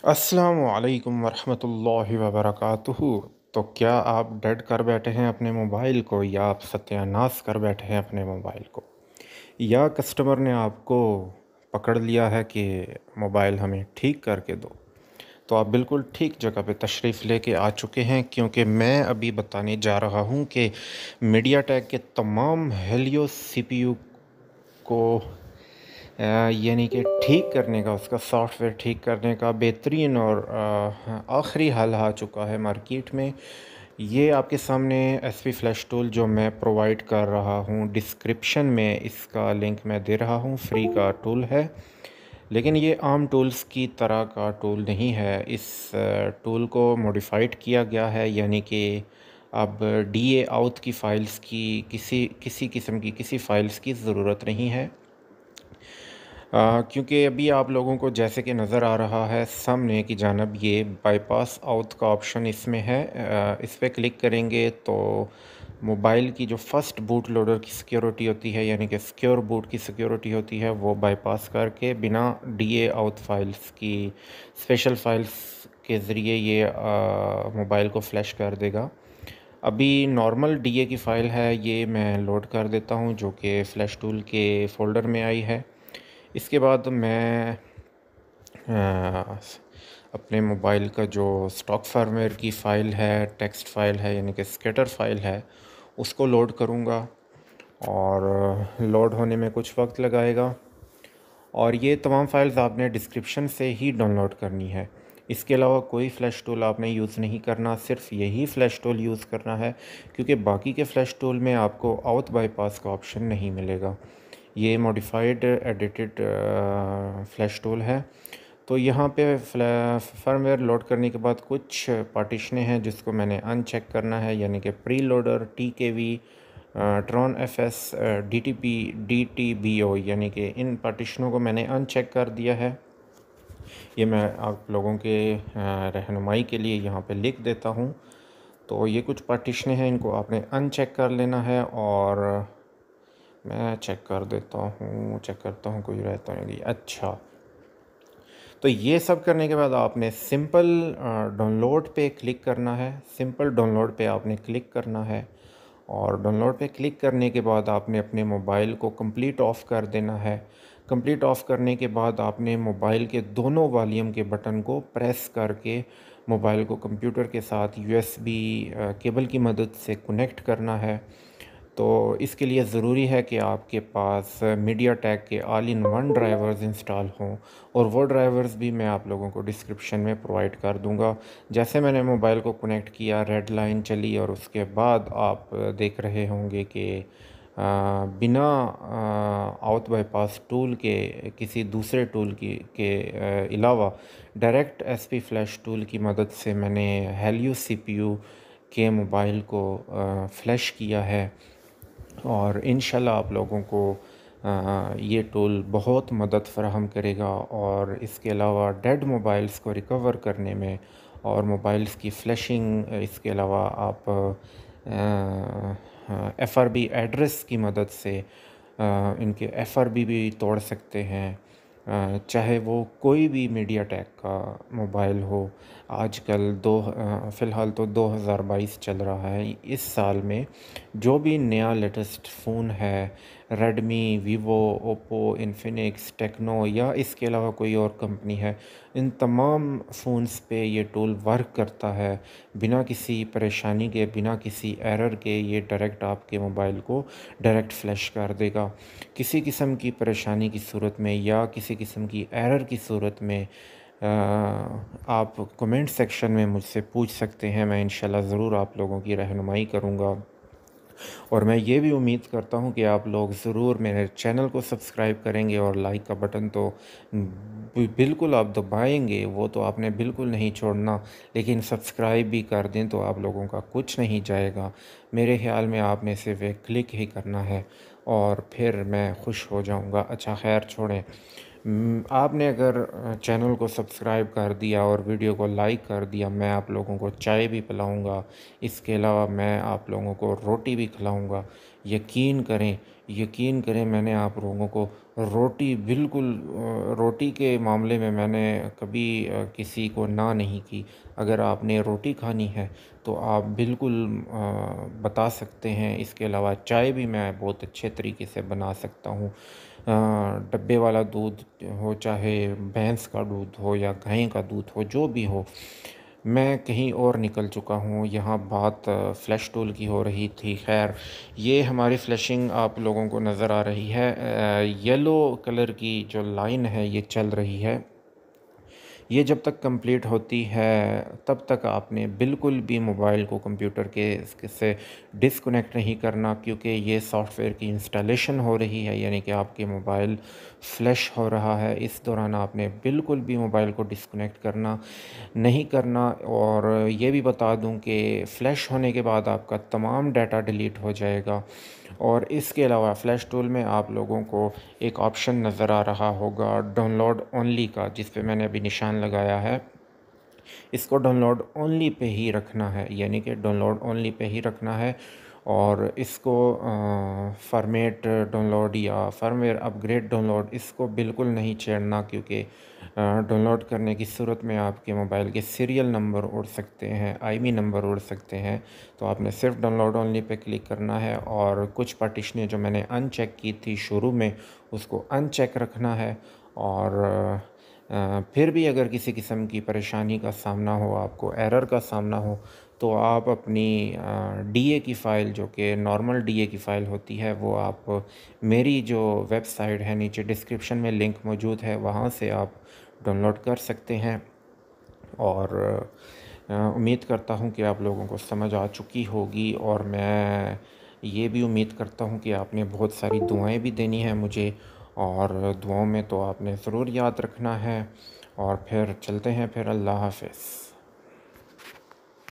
अस्सलामुअलैकुम वरहमतुल्लाहि वबरकातुहू। तो क्या आप डेड कर बैठे हैं अपने मोबाइल को, या आप सत्यानाश कर बैठे हैं अपने मोबाइल को, या कस्टमर ने आपको पकड़ लिया है कि मोबाइल हमें ठीक करके दो? तो आप बिल्कुल ठीक जगह पे तशरीफ़ लेके आ चुके हैं, क्योंकि मैं अभी बताने जा रहा हूँ कि मीडियाटेक के तमाम हेलियो सीपीयू को यानी कि ठीक करने का, उसका सॉफ्टवेयर ठीक करने का बेहतरीन और आखिरी हल आ चुका है मार्केट में। ये आपके सामने एसपी फ्लैश टूल जो मैं प्रोवाइड कर रहा हूँ, डिस्क्रिप्शन में इसका लिंक मैं दे रहा हूँ, फ्री का टूल है। लेकिन ये आम टूल्स की तरह का टूल नहीं है। इस टूल को मॉडिफाइड किया गया है, यानी कि अब डीए आउट की फ़ाइल्स की किसी किसी किस्म की किसी फ़ाइल्स की ज़रूरत नहीं है। क्योंकि अभी आप लोगों को जैसे कि नज़र आ रहा है सामने की जानब, ये बाईपास आउट का ऑप्शन इसमें है। इस पर क्लिक करेंगे तो मोबाइल की जो फ़र्स्ट बूट लोडर की सिक्योरिटी होती है, यानी कि सिक्योर बूट की सिक्योरिटी होती है, वो बाईपास करके बिना डीए आउट फाइल्स की स्पेशल फ़ाइल्स के ज़रिए ये मोबाइल को फ्लैश कर देगा। अभी नॉर्मल डीए की फ़ाइल है, ये मैं लोड कर देता हूँ, जो कि फ़्लैश टूल के फ़ोल्डर में आई है। इसके बाद मैं अपने मोबाइल का जो स्टॉक फर्मवेयर की फ़ाइल है, टेक्स्ट फ़ाइल है, यानी कि स्केटर फ़ाइल है, उसको लोड करूँगा। और लोड होने में कुछ वक्त लगाएगा। और ये तमाम फ़ाइल्स आपने डिस्क्रिप्शन से ही डाउनलोड करनी है। इसके अलावा कोई फ़्लैश टूल आपने यूज़ नहीं करना, सिर्फ यही फ़्लैश टूल यूज़ करना है, क्योंकि बाकी के फ़्लैश टूल में आपको आउट बाईपास का ऑप्शन नहीं मिलेगा। ये मॉडिफाइड एडिटेड फ़्लैश टूल है। तो यहाँ पे फर्मवेयर लोड करने के बाद कुछ पार्टीशनें हैं जिसको मैंने अनचेक करना है, यानी कि preloader, TKV, Tron FS, DTP, DTBO, यानी कि इन पार्टीशनों को मैंने अनचेक कर दिया है। ये मैं आप लोगों के रहनुमाई के लिए यहाँ पे लिख देता हूँ। तो ये कुछ पार्टीशनें हैं, इनको आपने अनचेक कर लेना है। और मैं चेक कर देता हूँ, चेक करता हूँ कोई रहता नहीं। अच्छा, तो ये सब करने के बाद आपने सिंपल डाउनलोड पे क्लिक करना है। सिंपल डाउनलोड पे आपने क्लिक करना है, और डाउनलोड पे क्लिक करने के बाद आपने अपने मोबाइल को कंप्लीट ऑफ़ कर देना है। कंप्लीट ऑफ़ करने के बाद आपने मोबाइल के दोनों वॉल्यूम के बटन को प्रेस करके मोबाइल को कंप्यूटर के साथ यूएसबी केबल की मदद से कनेक्ट करना है। तो इसके लिए ज़रूरी है कि आपके पास मीडियाटेक के all in one drivers install हों, और वो ड्राइवर्स भी मैं आप लोगों को डिस्क्रिप्शन में प्रोवाइड कर दूंगा। जैसे मैंने मोबाइल को कनेक्ट किया, रेड लाइन चली, और उसके बाद आप देख रहे होंगे कि बिना आउट बाईपास टूल के, किसी दूसरे टूल की के अलावा डायरेक्ट एसपी फ्लैश टूल की मदद से मैंने हेलियो सीपीयू के मोबाइल को फ्लैश किया है। और इंशाल्लाह आप लोगों को ये टूल बहुत मदद फ़राहम करेगा। और इसके अलावा डेड मोबाइल्स को रिकवर करने में, और मोबाइल्स की फ्लैशिंग, इसके अलावा आप एफआरबी एड्रेस की मदद से इनके एफआरबी भी तोड़ सकते हैं। चाहे वो कोई भी मीडियाटेक का मोबाइल हो। आजकल फ़िलहाल तो 2022 चल रहा है। इस साल में जो भी नया लेटेस्ट फ़ोन है, Redmi, Vivo, Oppo, Infinix, Tecno, या इसके अलावा कोई और कंपनी है, इन तमाम फ़ोन्स पे ये टूल वर्क करता है। बिना किसी परेशानी के, बिना किसी एरर के ये डायरेक्ट आपके मोबाइल को डायरेक्ट फ्लैश कर देगा। किसी किस्म की परेशानी की सूरत में, या किसी किस्म की एरर की सूरत में आप कमेंट सेक्शन में मुझसे पूछ सकते हैं। मैं इंशाल्लाह ज़रूर आप लोगों की रहनुमाई करूँगा। और मैं ये भी उम्मीद करता हूँ कि आप लोग ज़रूर मेरे चैनल को सब्सक्राइब करेंगे, और लाइक का बटन तो बिल्कुल आप दबाएंगे, वो तो आपने बिल्कुल नहीं छोड़ना। लेकिन सब्सक्राइब भी कर दें तो आप लोगों का कुछ नहीं जाएगा। मेरे ख़्याल में आपने सिर्फ एक क्लिक ही करना है, और फिर मैं खुश हो जाऊँगा। अच्छा, खैर छोड़ें। आपने अगर चैनल को सब्सक्राइब कर दिया और वीडियो को लाइक कर दिया, मैं आप लोगों को चाय भी पिलाऊंगा। इसके अलावा मैं आप लोगों को रोटी भी खिलाऊंगा। यकीन करें, यकीन करें मैंने आप लोगों को रोटी बिल्कुल रोटी के मामले में मैंने कभी किसी को ना नहीं की। अगर आपने रोटी खानी है तो आप बिल्कुल बता सकते हैं। इसके अलावा चाय भी मैं बहुत अच्छे तरीके से बना सकता हूँ। डब्बे वाला दूध हो, चाहे भैंस का दूध हो या गाय का दूध हो, जो भी हो। मैं कहीं और निकल चुका हूँ, यहाँ बात फ़्लैश टूल की हो रही थी। ख़ैर, ये हमारी फ़्लैशिंग आप लोगों को नज़र आ रही है। येलो कलर की जो लाइन है ये चल रही है। ये जब तक कंप्लीट होती है तब तक आपने बिल्कुल भी मोबाइल को कंप्यूटर के से डिस्कनेक्ट नहीं करना, क्योंकि ये सॉफ्टवेयर की इंस्टॉलेशन हो रही है, यानी कि आपके मोबाइल फ्लैश हो रहा है। इस दौरान आपने बिल्कुल भी मोबाइल को डिस्कनेक्ट करना नहीं करना। और ये भी बता दूं कि फ़्लैश होने के बाद आपका तमाम डाटा डिलीट हो जाएगा। और इसके अलावा फ़्लैश टूल में आप लोगों को एक ऑप्शन नज़र आ रहा होगा डाउनलोड ओनली का, जिस पे मैंने अभी निशान लगाया है। इसको डाउनलोड ओनली पे ही रखना है, यानी कि डाउनलोड ओनली पे ही रखना है। और इसको फॉर्मेट डाउनलोड या फर्मवेयर अपग्रेड डाउनलोड इसको बिल्कुल नहीं छेड़ना, क्योंकि डाउनलोड करने की सूरत में आपके मोबाइल के सीरियल नंबर उड़ सकते हैं, आईएमईआई नंबर उड़ सकते हैं। तो आपने सिर्फ डाउनलोड ओनली पे क्लिक करना है। और कुछ पार्टीशनें जो मैंने अनचेक की थी शुरू में, उसको अनचेक रखना है। और फिर भी अगर किसी किस्म की परेशानी का सामना हो, आपको एरर का सामना हो, तो आप अपनी डीए की फ़ाइल, जो कि नॉर्मल डीए की फ़ाइल होती है, वो आप मेरी जो वेबसाइट है, नीचे डिस्क्रिप्शन में लिंक मौजूद है, वहाँ से आप डाउनलोड कर सकते हैं। और उम्मीद करता हूँ कि आप लोगों को समझ आ चुकी होगी। और मैं ये भी उम्मीद करता हूँ कि आपने बहुत सारी दुआएं भी देनी है मुझे, और दुआओं में तो आपने ज़रूर याद रखना है। और फिर चलते हैं, फिर अल्लाह हाफ़िज़।